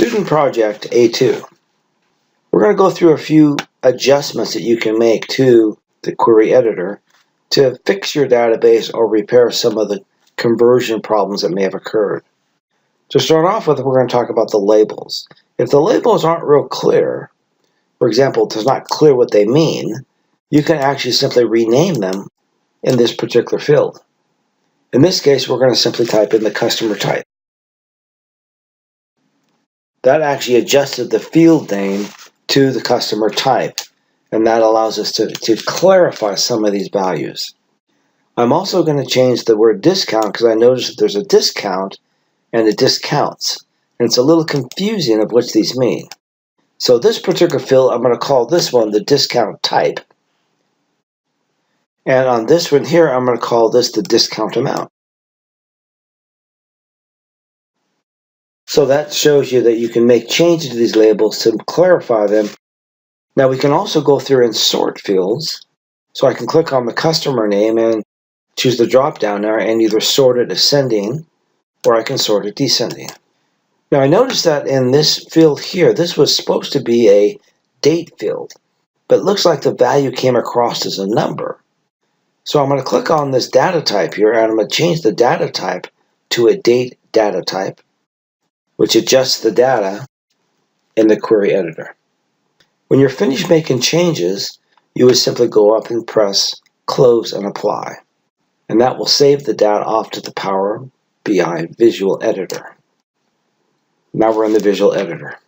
Student project A2. We're going to go through a few adjustments that you can make to the query editor to fix your database or repair some of the conversion problems that may have occurred. To start off with, we're going to talk about the labels. If the labels aren't real clear, for example, it's not clear what they mean, you can actually simply rename them in this particular field. In this case, we're going to simply type in the customer type. That actually adjusted the field name to the customer type, and that allows us to clarify some of these values. I'm also going to change the word discount because I noticed that there's a discount and a discounts, and it's a little confusing of what these mean. So this particular field, I'm going to call this one the discount type, and on this one here, I'm going to call this the discount amount. So that shows you that you can make changes to these labels to clarify them. Now we can also go through and sort fields. So I can click on the customer name and choose the drop down there and either sort it ascending or I can sort it descending. Now I noticed that in this field here, this was supposed to be a date field, but it looks like the value came across as a number. So I'm going to click on this data type here and I'm going to change the data type to a date data type, which adjusts the data in the query editor. When you're finished making changes, you would simply go up and press Close and Apply. And that will save the data off to the Power BI Visual Editor. Now we're in the Visual Editor.